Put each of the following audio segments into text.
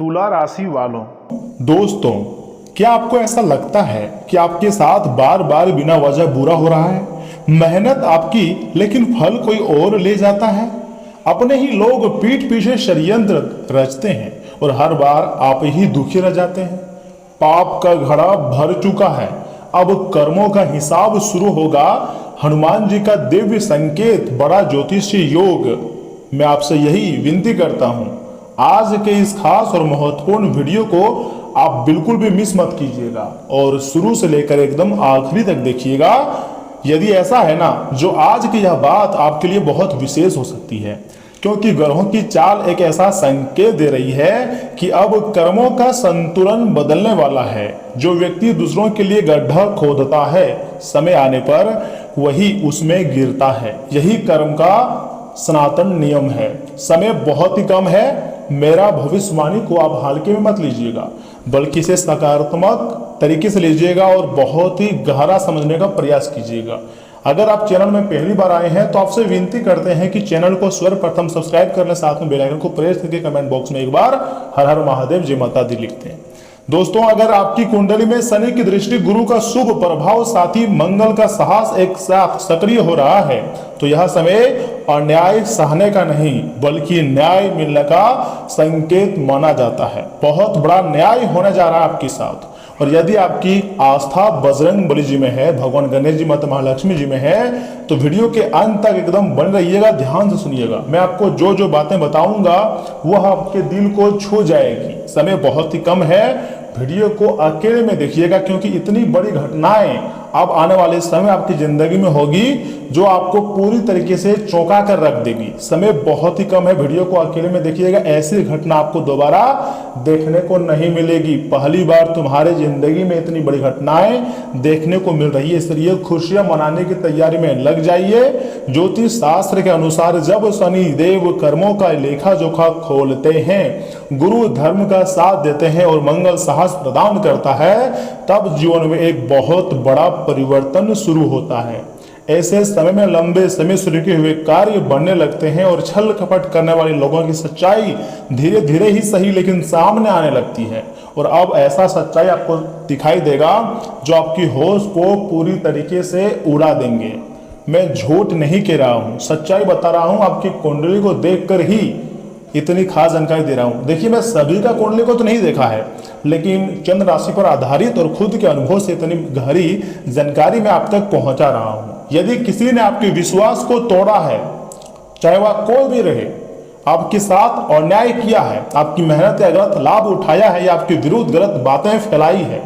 तुला राशि वालों, दोस्तों, क्या आपको ऐसा लगता है कि आपके साथ बार बार बिना वजह बुरा हो रहा है? मेहनत आपकी लेकिन फल कोई और ले जाता है। अपने ही लोग पीठ पीछे षड्यंत्र रचते हैं और हर बार आप ही दुखी रह जाते हैं। पाप का घड़ा भर चुका है, अब कर्मों का हिसाब शुरू होगा। हनुमान जी का दिव्य संकेत, बड़ा ज्योतिषी योग। मैं आपसे यही विनती करता हूं, आज के इस खास और महत्वपूर्ण वीडियो को आप बिल्कुल भी मिस मत कीजिएगा और शुरू से लेकर एकदम आखिरी तक देखिएगा। यदि ऐसा है ना, जो आज की यह बात आपके लिए बहुत विशेष हो सकती है, क्योंकि ग्रहों की चाल एक ऐसा संकेत दे रही है कि अब कर्मों का संतुलन बदलने वाला है। जो व्यक्ति दूसरों के लिए गड्ढा खोदता है, समय आने पर वही उसमें गिरता है। यही कर्म का सनातन नियम है। समय बहुत ही कम है। मेरा भविष्यवाणी को आप हल्के में मत लीजिएगा, बल्कि इसे सकारात्मक तरीके से लीजिएगा और बहुत ही गहरा समझने का प्रयास कीजिएगा। अगर आप चैनल में पहली बार आए हैं तो आपसे विनती करते हैं कि चैनल को सर्वप्रथम सब्सक्राइब कर लें, साथ में बेल आइकन को प्रेस करके कमेंट बॉक्स में एक बार हर हर महादेव जय माता दी लिखते हैं। दोस्तों, अगर आपकी कुंडली में शनि की दृष्टि, गुरु का शुभ प्रभाव, साथ ही मंगल का साहस एक साथ सक्रिय हो रहा है, तो यह समय अन्याय सहने का नहीं बल्कि न्याय मिलने का संकेत माना जाता है। बहुत बड़ा न्याय होने जा रहा है आपके साथ। और यदि आपकी आस्था बजरंग बली जी में है, भगवान गणेश जी, माता महालक्ष्मी जी में है, तो वीडियो के अंत तक एकदम बन रहिएगा, ध्यान से सुनिएगा। मैं आपको जो जो बातें बताऊंगा वह आपके दिल को छू जाएगी। समय बहुत ही कम है, वीडियो को अकेले में देखिएगा, क्योंकि इतनी बड़ी घटनाएं अब आने वाले समय आपकी जिंदगी में होगी जो आपको पूरी तरीके से चौंका कर रख देगी। समय बहुत ही कम है, वीडियो को अकेले में देखिएगा। ऐसी घटना आपको दोबारा देखने को नहीं मिलेगी। पहली बार तुम्हारे जिंदगी में इतनी बड़ी घटनाएं देखने को मिल रही है, इसलिए खुशियां मनाने की तैयारी में लग जाइए। ज्योतिष शास्त्र के अनुसार जब शनि देव कर्मों का लेखा जोखा खोलते हैं, गुरु धर्म का साथ देते हैं और मंगल साहस प्रदान करता है, तब जीवन में एक बहुत बड़ा परिवर्तन शुरू होता है। ऐसे समय में लंबे समय से रुके हुए कार्य बनने लगते हैं और छल कपट करने वाले लोगों की सच्चाई धीरे धीरे ही सही लेकिन सामने आने लगती है। और अब ऐसा सच्चाई आपको दिखाई देगा जो आपकी होश को पूरी तरीके से उड़ा देंगे। मैं झूठ नहीं कह रहा हूं, सच्चाई बता रहा हूं। आपकी कुंडली को देखकर ही इतनी खास जानकारी दे रहा हूं। देखिए, मैं सभी का कुंडली को तो नहीं देखा है, लेकिन चंद्र राशि पर आधारित और खुद के अनुभव से इतनी गहरी जानकारी मैं आप तक पहुंचा रहा हूं। यदि किसी ने आपके विश्वास को तोड़ा है, चाहे वह कोई भी रहे, आपके साथ अन्याय किया है, आपकी मेहनत या गलत लाभ उठाया है या आपके विरुद्ध गलत बातें फैलाई है,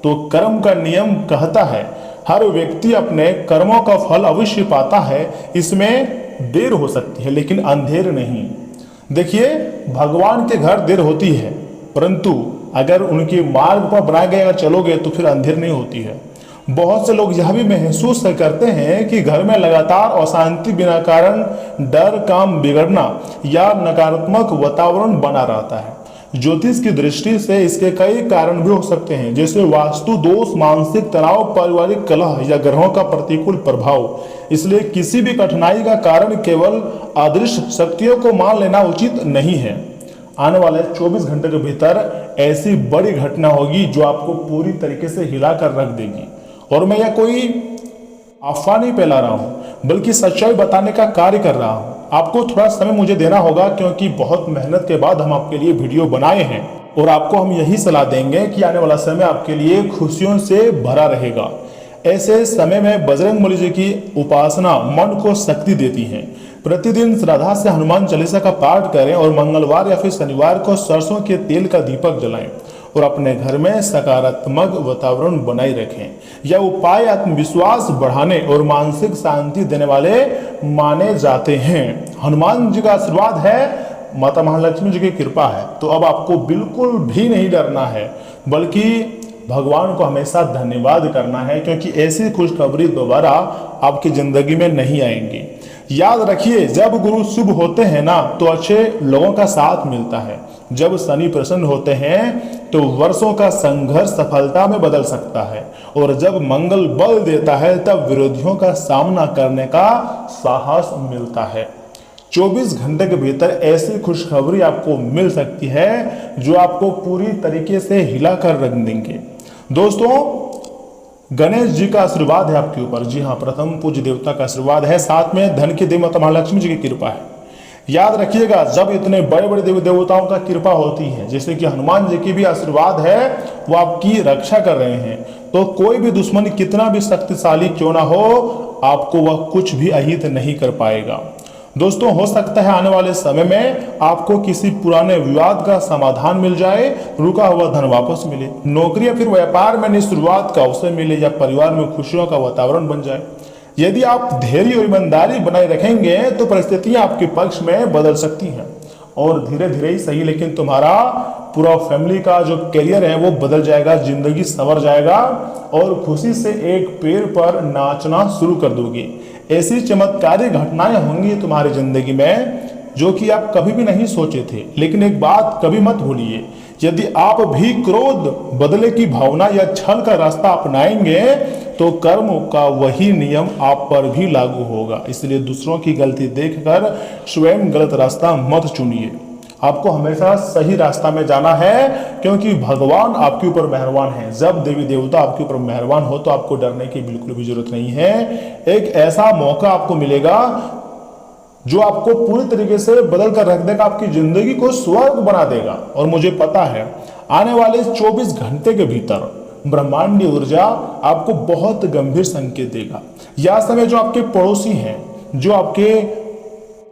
तो कर्म का नियम कहता है हर व्यक्ति अपने कर्मों का फल अवश्य पाता है। इसमें देर हो सकती है लेकिन अंधेर नहीं। देखिए, भगवान के घर देर होती है, परंतु अगर उनके मार्ग पर बनाए गए अगर चलोगे तो फिर अंधेर नहीं होती है। बहुत से लोग यह भी महसूस करते हैं कि घर में लगातार अशांति, बिना कारण डर, काम बिगड़ना या नकारात्मक वातावरण बना रहता है। ज्योतिष की दृष्टि से इसके कई कारण भी हो सकते हैं, जैसे वास्तु दोष, मानसिक तनाव, पारिवारिक कलह या ग्रहों का प्रतिकूल प्रभाव। इसलिए किसी भी कठिनाई का कारण केवल अदृश्य शक्तियों को मान लेना उचित नहीं है। आने वाले 24 घंटे के भीतर ऐसी बड़ी घटना होगी जो आपको पूरी तरीके से हिला कर रख देगी। और मैं यह कोई अफवाह नहीं फैला रहा हूं, बल्कि सच्चाई बताने का कार्य कर रहा हूं। आपको थोड़ा समय मुझे देना होगा, क्योंकि बहुत मेहनत के बाद हम आपके लिए वीडियो बनाए हैं और आपको हम यही सलाह देंगे कि आने वाला समय आपके लिए खुशियों से भरा रहेगा। ऐसे समय में बजरंग बली जी की उपासना मन को शक्ति देती है। प्रतिदिन श्रद्धा से हनुमान चालीसा का पाठ करें और मंगलवार या फिर शनिवार को सरसों के तेल का दीपक जलाएं और अपने घर में सकारात्मक वातावरण बनाए रखें। यह उपाय आत्मविश्वास बढ़ाने और मानसिक शांति देने वाले माने जाते हैं। हनुमान जी का आशीर्वाद है, माता महालक्ष्मी जी की कृपा है, तो अब आपको बिल्कुल भी नहीं डरना है, बल्कि भगवान को हमेशा धन्यवाद करना है, क्योंकि ऐसी खुशखबरी दोबारा आपकी जिंदगी में नहीं आएंगी। याद रखिए, जब गुरु शुभ होते हैं ना, तो अच्छे लोगों का साथ मिलता है। जब शनि प्रसन्न होते हैं तो वर्षों का संघर्ष सफलता में बदल सकता है, और जब मंगल बल देता है तब विरोधियों का सामना करने का साहस मिलता है। 24 घंटे के भीतर ऐसी खुशखबरी आपको मिल सकती है जो आपको पूरी तरीके से हिला कर रख देंगे। दोस्तों, गणेश जी का आशीर्वाद है आपके ऊपर। जी हाँ, प्रथम पूज्य देवता का आशीर्वाद है, साथ में धन की देवी माता महालक्ष्मी जी की कृपा है। याद रखिएगा, जब इतने बड़े बड़े देवी देवताओं का कृपा होती है, जैसे कि हनुमान जी की भी आशीर्वाद है, वो आपकी रक्षा कर रहे हैं, तो कोई भी दुश्मन कितना भी शक्तिशाली क्यों ना हो, आपको वह कुछ भी अहित नहीं कर पाएगा। दोस्तों, हो सकता है आने वाले समय में आपको किसी पुराने विवाद का समाधान मिल जाए, रुका हुआ धन वापस मिले, नौकरी या फिर व्यापार में नई शुरुआत का अवसर मिले, या परिवार में खुशियों का वातावरण बन जाए। यदि आप धैर्य और ईमानदारी बनाए रखेंगे तो परिस्थितियां आपके पक्ष में बदल सकती हैं, और धीरे धीरे ही सही, लेकिन तुम्हारा पूरा फैमिली का जो करियर है वो बदल जाएगा, जिंदगी संवर जाएगा, और खुशी से एक पैर पर नाचना शुरू कर दोगे। ऐसी चमत्कारी घटनाएं होंगी तुम्हारी जिंदगी में जो कि आप कभी भी नहीं सोचे थे। लेकिन एक बात कभी मत भूलिए, यदि आप भी क्रोध, बदले की भावना या छल का रास्ता अपनाएंगे तो कर्म का वही नियम आप पर भी लागू होगा। इसलिए दूसरों की गलती देखकर स्वयं गलत रास्ता मत चुनिए। आपको हमेशा सही रास्ता में जाना है, क्योंकि भगवान आपके ऊपर मेहरबान है। जब देवी देवता आपके ऊपर मेहरबान हो तो आपको डरने की बिल्कुल भी जरूरत नहीं है। एक ऐसा मौका आपको मिलेगा जो आपको पूरी तरीके से बदल कर रख देगा, आपकी जिंदगी को स्वर्ग बना देगा। और मुझे पता है आने वाले 24 घंटे के भीतर ब्रह्मांडीय ऊर्जा आपको बहुत गंभीर संकेत देगा। यह समय जो आपके पड़ोसी हैं, जो आपके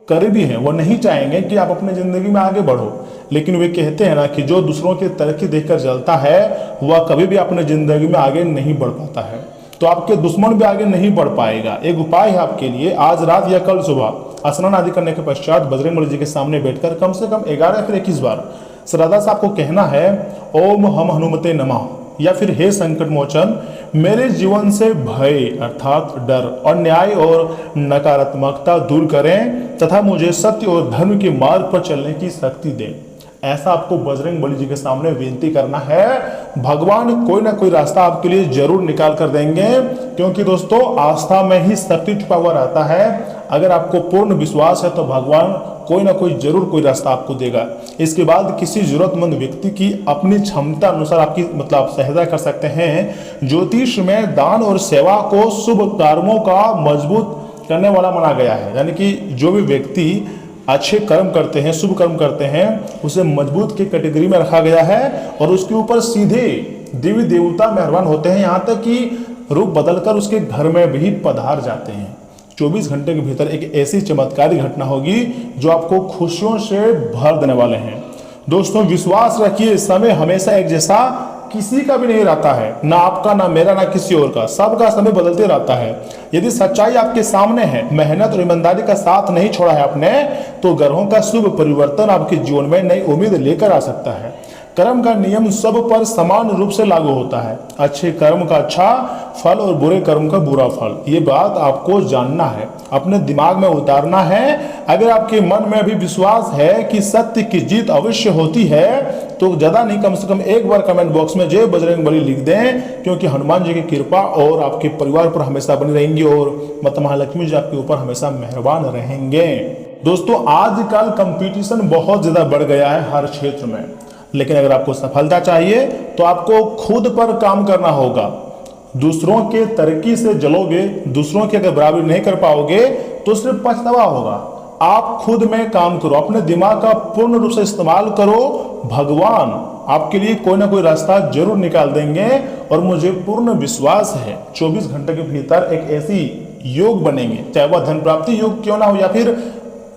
करीबी हैं, वो नहीं चाहेंगे कि आप अपने जिंदगी में आगे बढ़ो, लेकिन वे कहते हैं ना कि जो दूसरों की तरक्की देखकर जलता है वह कभी भी अपने जिंदगी में आगे नहीं बढ़ पाता है। तो आपके दुश्मन भी आगे नहीं बढ़ पाएगा। एक उपाय है आपके लिए, आज रात या कल सुबह स्नान आदि करने के पश्चात बजरंगबली जी के सामने बैठकर कम से कम 11 या फिर 21 बार श्रद्धा से आपको कहना है, ओम हम हनुमते नमः, या फिर हे संकट मोचन, मेरे जीवन से भय अर्थात डर, अन्याय और नकारात्मकता दूर करें तथा मुझे सत्य और धर्म के मार्ग पर चलने की शक्ति दें। ऐसा आपको बजरंगबली जी के सामने विनती करना है। भगवान कोई ना कोई रास्ता आपके लिए जरूर निकाल कर देंगे, क्योंकि दोस्तों आस्था में ही शक्ति छुपा हुआ रहता है। अगर आपको पूर्ण विश्वास है तो भगवान कोई ना कोई जरूर कोई रास्ता आपको देगा। इसके बाद किसी जरूरतमंद व्यक्ति की अपनी क्षमता अनुसार आपकी आप सहायता कर सकते हैं। ज्योतिष में दान और सेवा को शुभ कर्मों का मजबूत करने वाला माना गया है, यानी कि जो भी व्यक्ति अच्छे कर्म करते हैं, शुभ कर्म करते हैं, उसे मजबूत की कैटेगरी में रखा गया है, और उसके ऊपर सीधे देवी देवता मेहरबान होते हैं, यहाँ तक कि रूप बदलकर उसके घर में भी पधार जाते हैं। 24 घंटे के भीतर एक ऐसी चमत्कारी घटना होगी जो आपको खुशियों से भर देने वाले हैं। दोस्तों, विश्वास रखिए, समय हमेशा एक जैसा किसी का भी नहीं रहता है, ना आपका, ना मेरा, ना किसी और का। सबका समय बदलते रहता है। यदि सच्चाई आपके सामने है, मेहनत और ईमानदारी का साथ नहीं छोड़ा है आपने, तो ग्रहों का शुभ परिवर्तन आपके जीवन में नई उम्मीद लेकर आ सकता है। कर्म का नियम सब पर समान रूप से लागू होता है। अच्छे कर्म का अच्छा फल और बुरे कर्म का बुरा फल, ये बात आपको जानना है, अपने दिमाग में उतारना है। अगर आपके मन में भी विश्वास है कि सत्य की जीत अवश्य होती है, तो ज्यादा नहीं, कम से कम एक बार कमेंट बॉक्स में जय बजरंगबली लिख दें, क्योंकि हनुमान जी की कृपा और आपके परिवार पर हमेशा बनी रहेंगी, और माता महालक्ष्मी जी आपके ऊपर हमेशा मेहरबान रहेंगे। दोस्तों, आजकल कंपटीशन बहुत ज्यादा बढ़ गया है हर क्षेत्र में, लेकिन अगर आपको सफलता चाहिए तो आपको खुद पर काम करना होगा। दूसरों के तरक्की से जलोगे, दूसरों की अगर बराबरी नहीं कर पाओगे तो सिर्फ पछतावा होगा। आप खुद में काम करो, अपने दिमाग का पूर्ण रूप से इस्तेमाल करो। भगवान आपके लिए कोई ना कोई रास्ता जरूर निकाल देंगे, और मुझे पूर्ण विश्वास है 24 घंटे के भीतर एक ऐसी योग बनेंगे, चाहे वह धन प्राप्ति योग क्यों ना हो या फिर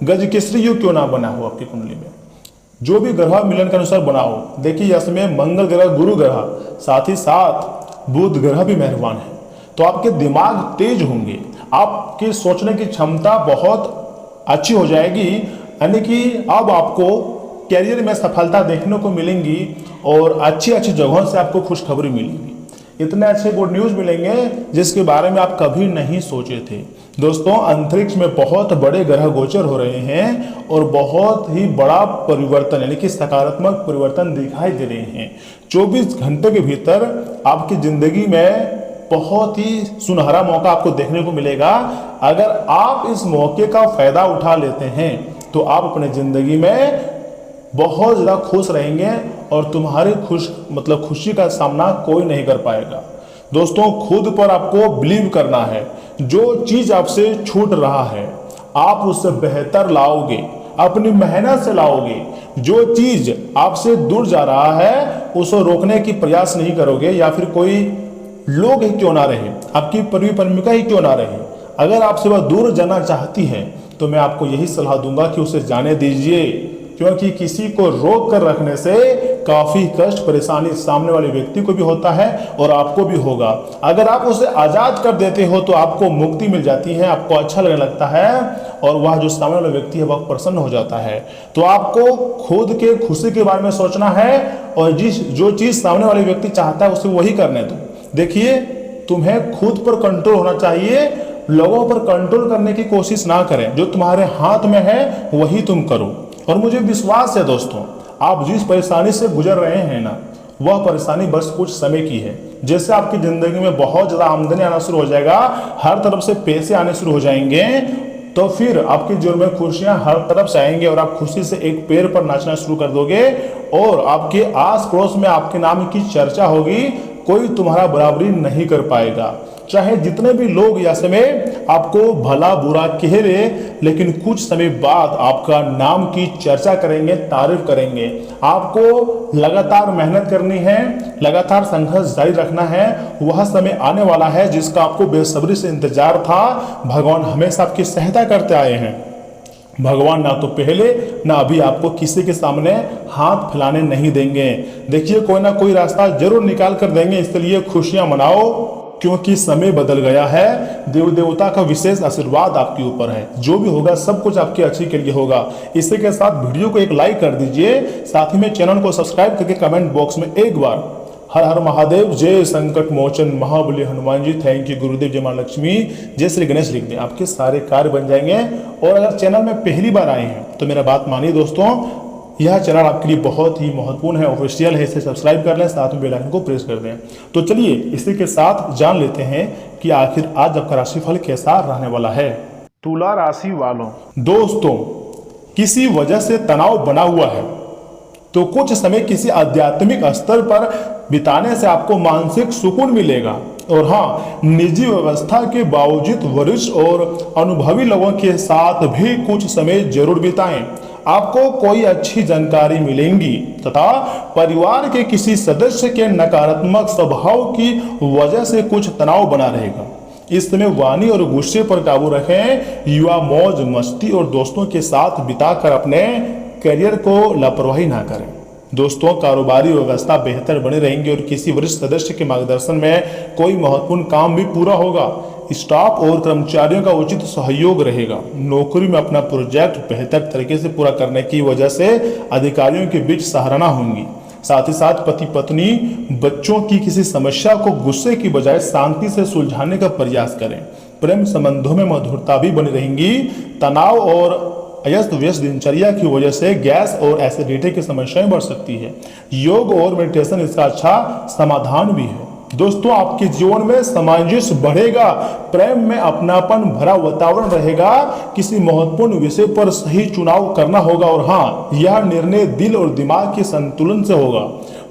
गजकेसरी योग क्यों ना बना हो आपकी कुंडली में, जो भी ग्रह मिलन के अनुसार बनाओ। देखिए, इसमें मंगल ग्रह, गुरु ग्रह, साथ ही साथ बुध ग्रह भी मेहरबान है, तो आपके दिमाग तेज होंगे, आपके सोचने की क्षमता बहुत अच्छी हो जाएगी, यानी कि अब आपको कैरियर में सफलता देखने को मिलेंगी, और अच्छी अच्छी जगहों से आपको खुशखबरी मिलेगी। इतने अच्छे गुड न्यूज मिलेंगे जिसके बारे में आप कभी नहीं सोचे थे। दोस्तों, अंतरिक्ष में बहुत बड़े ग्रह गोचर हो रहे हैं, और बहुत ही बड़ा परिवर्तन, यानी कि सकारात्मक परिवर्तन दिखाई दे रहे हैं। 24 घंटे के भीतर आपकी जिंदगी में बहुत ही सुनहरा मौका आपको देखने को मिलेगा। अगर आप इस मौके का फायदा उठा लेते हैं तो आप अपने जिंदगी में बहुत ज़्यादा खुश रहेंगे और तुम्हारी खुशी का सामना कोई नहीं कर पाएगा। दोस्तों, खुद पर आपको बिलीव करना है। जो चीज़ आपसे छूट रहा है आप उससे बेहतर लाओगे, अपनी मेहनत से लाओगे। जो चीज़ आपसे दूर जा रहा है उसे रोकने की प्रयास नहीं करोगे, या फिर कोई लोग ही क्यों ना रहे, आपकी परी प्रेमिका ही क्यों ना रहे, अगर आपसे वह दूर जाना चाहती है तो मैं आपको यही सलाह दूंगा कि उसे जाने दीजिए। क्योंकि किसी को रोक कर रखने से काफ़ी कष्ट परेशानी सामने वाले व्यक्ति को भी होता है और आपको भी होगा। अगर आप उसे आज़ाद कर देते हो तो आपको मुक्ति मिल जाती है, आपको अच्छा लगने लगता है और वह जो सामने वाला व्यक्ति है वह प्रसन्न हो जाता है। तो आपको खुद के खुशी के बारे में सोचना है और जो चीज़ सामने वाले व्यक्ति चाहता है उसे वही करने दो। देखिए, तुम्हें खुद पर कंट्रोल होना चाहिए, लोगों पर कंट्रोल करने की कोशिश ना करें। जो तुम्हारे हाथ में है वही तुम करो। और मुझे विश्वास है दोस्तों, आप जिस परेशानी से गुजर रहे हैं ना, वह परेशानी बस कुछ समय की है। जैसे आपकी जिंदगी में बहुत ज़्यादा आमदनी आना शुरू हो जाएगा, हर तरफ से पैसे आने शुरू हो जाएंगे, तो फिर आपके जीवन में खुशियां हर तरफ से आएंगे और आप खुशी से एक पैर पर नाचना शुरू कर दोगे और आपके आस पड़ोस में आपके नाम की चर्चा होगी। कोई तुम्हारा बराबरी नहीं कर पाएगा। चाहे जितने भी लोग या समय आपको भला बुरा कह रहे, लेकिन कुछ समय बाद आपका नाम की चर्चा करेंगे, तारीफ करेंगे। आपको लगातार मेहनत करनी है, लगातार संघर्ष जारी रखना है। वह समय आने वाला है जिसका आपको बेसब्री से इंतजार था। भगवान हमेशा आपकी सहायता करते आए हैं। भगवान ना तो पहले ना अभी आपको किसी के सामने हाथ फैलाने नहीं देंगे। देखिए, कोई ना कोई रास्ता जरूर निकाल कर देंगे, इसलिए खुशियां मनाओ क्योंकि समय बदल गया है। देव देवता का विशेष आशीर्वाद आपके ऊपर है। जो भी होगा सब कुछ आपके अच्छे के लिए होगा। इसी के साथ वीडियो को एक लाइक कर दीजिए, साथ ही में चैनल को सब्सक्राइब करके कमेंट बॉक्स में एक बार हर हर महादेव, जय संकट मोचन महाबली हनुमान जी, थैंक यू गुरुदेव, जय मां लक्ष्मी, जय श्री गणेश लिख दें। आपके सारे कार्य बन जाएंगे। और अगर चैनल में पहली बार आए हैं तो मेरा बात मानिए दोस्तों, यह चैनल आपके लिए बहुत ही महत्वपूर्ण है, ऑफिशियल है। इसे सब्सक्राइब कर लें, साथ में बेल आइकन को प्रेस कर दें। तो चलिए इसी के साथ जान लेते हैं कि आखिर आज आपका राशिफल कैसा रहने वाला है। तुला राशि वालों, दोस्तों, किसी वजह से तनाव बना हुआ है तो कुछ समय किसी आध्यात्मिक स्तर पर बिताने से आपको मानसिक सुकून मिलेगा। और हाँ, निजी व्यवस्था के बावजूद वरिष्ठ और अनुभवी लोगों के साथ भी कुछ समय जरूर बिताएं। आपको कोई अच्छी जानकारी मिलेंगी तथा परिवार के किसी सदस्य के नकारात्मक स्वभाव की वजह से कुछ तनाव बना रहेगा। इस समय वाणी और गुस्से पर काबू रखें। युवा मौज मस्ती और दोस्तों के साथ बिताकर अपने करियर को लापरवाही ना करें। दोस्तों, कारोबारी व्यवस्था बेहतर बनी रहेंगी और किसी वरिष्ठ सदस्य के मार्गदर्शन में कोई महत्वपूर्ण काम भी पूरा होगा। स्टाफ और कर्मचारियों का उचित सहयोग रहेगा। नौकरी में अपना प्रोजेक्ट बेहतर तरीके से पूरा करने की वजह से अधिकारियों के बीच सराहना होंगी। साथ ही साथ पति पत्नी बच्चों की किसी समस्या को गुस्से की बजाय शांति से सुलझाने का प्रयास करें। प्रेम संबंधों में मधुरता भी बनी रहेंगी। तनाव और अस्त व्यस्त दिनचर्या की वजह से गैस और एसिडिटी की समस्याएं बढ़ सकती है। योग और मेडिटेशन इसका अच्छा समाधान भी है। दोस्तों, आपके जीवन में सामंजस्य बढ़ेगा, प्रेम में अपनापन भरा वातावरण रहेगा। किसी महत्वपूर्ण विषय पर सही चुनाव करना होगा और हाँ, यह निर्णय दिल और दिमाग के संतुलन से होगा।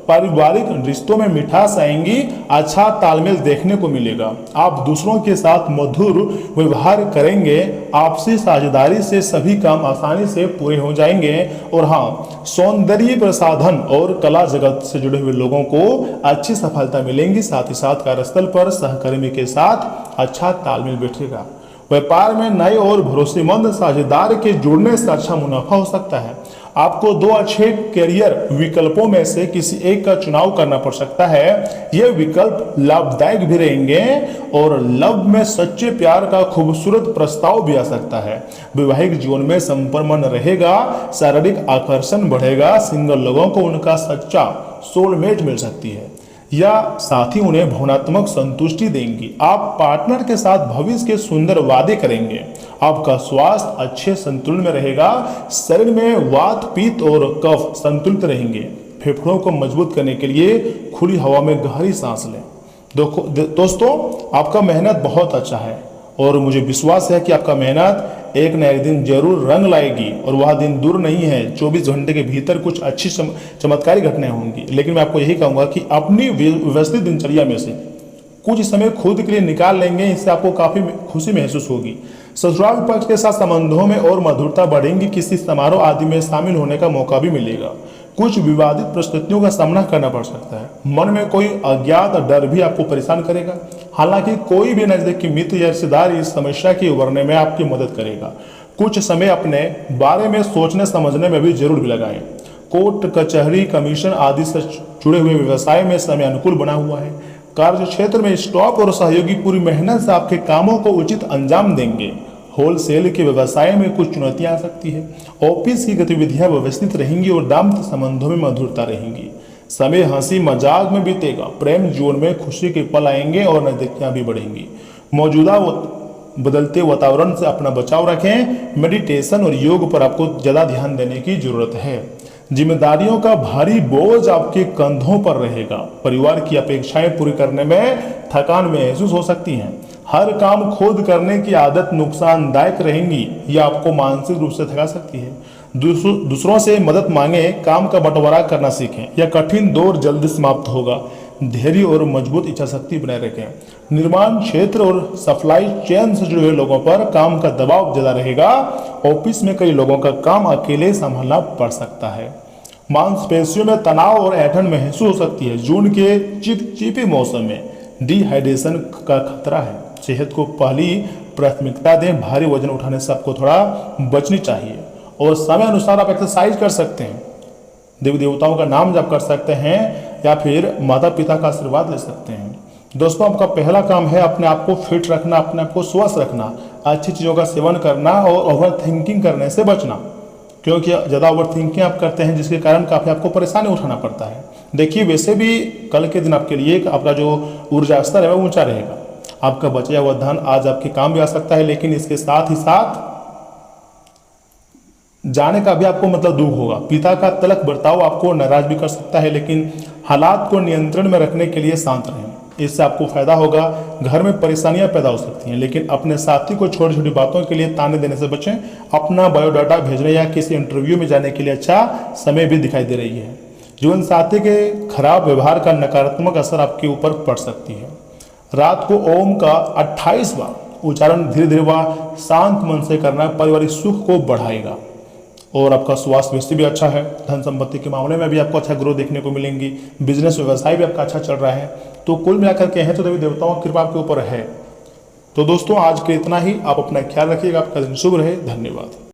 पारिवारिक रिश्तों में मिठास आएंगी, अच्छा तालमेल देखने को मिलेगा। आप दूसरों के साथ मधुर व्यवहार करेंगे। आपसी साझेदारी से सभी काम आसानी से पूरे हो जाएंगे। और हाँ, सौंदर्य प्रसाधन और कला जगत से जुड़े हुए लोगों को अच्छी सफलता मिलेंगी। साथ ही साथ कार्यस्थल पर सहकर्मी के साथ अच्छा तालमेल बैठेगा। व्यापार में नए और भरोसेमंद साझेदार के जुड़ने से अच्छा मुनाफा हो सकता है। आपको दो अच्छे करियर विकल्पों में से किसी एक का चुनाव करना पड़ सकता है। ये विकल्प लाभदायक भी रहेंगे और लव में सच्चे प्यार का खूबसूरत प्रस्ताव भी आ सकता है। वैवाहिक जीवन में संपन्न रहेगा, शारीरिक आकर्षण बढ़ेगा। सिंगल लोगों को उनका सच्चा सोलमेट मिल सकती है या साथी उन्हें भावनात्मक संतुष्टि देंगी। आप पार्टनर के साथ भविष्य के सुंदर वादे करेंगे। आपका स्वास्थ्य अच्छे संतुलन में रहेगा। शरीर में वात पित्त और कफ संतुलित रहेंगे। फेफड़ों को मजबूत करने के लिए खुली हवा में गहरी सांस लें। दोस्तों आपका मेहनत बहुत अच्छा है और मुझे विश्वास है कि आपका मेहनत एक न एक दिन जरूर रंग लाएगी और वह दिन दूर नहीं है। 24 घंटे के भीतर कुछ अच्छी चमत्कारी घटनाएं होंगी। लेकिन मैं आपको यही कहूँगा कि अपनी व्यवस्थित दिनचर्या में से कुछ समय खुद के लिए निकाल लेंगे, इससे आपको काफ़ी खुशी महसूस होगी। ससुराल पक्ष के साथ संबंधों में और मधुरता बढ़ेंगी। किसी समारोह आदि में शामिल होने का मौका भी मिलेगा। कुछ विवादित परिस्थितियों का सामना करना पड़ सकता है। मन में कोई अज्ञात डर भी आपको परेशान करेगा। हालांकि कोई भी नजदीकी मित्र या रिश्तेदार इस समस्या के उभरने में आपकी मदद करेगा। कुछ समय अपने बारे में सोचने समझने में भी जरूर भी लगाएं। कोर्ट कचहरी कमीशन आदि से जुड़े हुए व्यवसाय में समय अनुकूल बना हुआ है। कार्य क्षेत्र में स्टाफ और सहयोगी पूरी मेहनत से आपके कामों को उचित अंजाम देंगे। होलसेल के व्यवसाय में कुछ चुनौतियां आ सकती है। ऑफिस की गतिविधियां व्यवस्थित रहेंगी और दाम्पत्य संबंधों में मधुरता रहेंगी। समय हंसी मजाक में बीतेगा। प्रेम जीवन में खुशी के पल आएंगे और नजदीकियां भी बढ़ेंगी। मौजूदा बदलते वातावरण से अपना बचाव रखें। मेडिटेशन और योग पर आपको ज़्यादा ध्यान देने की जरूरत है। जिम्मेदारियों का भारी बोझ आपके कंधों पर रहेगा। परिवार की अपेक्षाएं पूरी करने में थकान महसूस हो सकती है। हर काम खुद करने की आदत नुकसानदायक रहेंगी या आपको मानसिक रूप से थका सकती है। दूसरों से मदद मांगे, काम का बंटवारा करना सीखें। यह कठिन दौर जल्दी समाप्त होगा। धैर्य और मजबूत इच्छा शक्ति बनाए रखें। निर्माण क्षेत्र और सप्लाई चेन से जुड़े हुए लोगों पर काम का दबाव ज्यादा रहेगा। ऑफिस में कई लोगों का काम अकेले संभालना पड़ सकता है। मांसपेशियों में तनाव और ऐंठन महसूस हो सकती है। जून के चिपचिपे मौसम में डिहाइड्रेशन का खतरा है। सेहत को पहली प्राथमिकता दें। भारी वजन उठाने से आपको थोड़ा बचनी चाहिए और समय अनुसार आप एक्सरसाइज कर सकते हैं। देवी देवताओं का नाम जप कर सकते हैं या फिर माता पिता का आशीर्वाद ले सकते हैं। दोस्तों आपका पहला काम है अपने आप को फिट रखना, अपने आप को स्वस्थ रखना, अच्छी चीज़ों का सेवन करना और ओवर थिंकिंग करने से बचना, क्योंकि ज़्यादा ओवर थिंकिंग आप करते हैं जिसके कारण काफ़ी आपको परेशानी उठाना पड़ता है। देखिए वैसे भी कल के दिन आपके लिए आपका जो ऊर्जा स्तर है वह ऊंचा रहेगा। आपका बचा हुआ धन आज आपके काम भी आ सकता है, लेकिन इसके साथ ही साथ जाने का भी आपको दुख होगा। पिता का तलख बर्ताव आपको नाराज भी कर सकता है, लेकिन हालात को नियंत्रण में रखने के लिए शांत रहें। इससे आपको फायदा होगा। घर में परेशानियां पैदा हो सकती हैं, लेकिन अपने साथी को छोटी छोटी बातों के लिए ताने देने से बचें। अपना बायोडाटा भेजने या किसी इंटरव्यू में जाने के लिए अच्छा समय भी दिखाई दे रही है। जीवन साथी के खराब व्यवहार का नकारात्मक असर आपके ऊपर पड़ सकती है। रात को ओम का 28 बार उच्चारण धीरे धीरे व शांत मन से करना पारिवारिक सुख को बढ़ाएगा और आपका स्वास्थ्य वैसे भी अच्छा है। धन संपत्ति के मामले में भी आपको अच्छा ग्रोथ देखने को मिलेंगी। बिजनेस व्यवसाय भी आपका अच्छा चल रहा है। तो कुल मिलाकर के हैं तो देवी देवताओं की कृपा आपके ऊपर है। तो दोस्तों आज के इतना ही। आप अपना ख्याल रखिएगा। आपका दिन शुभ रहे। धन्यवाद।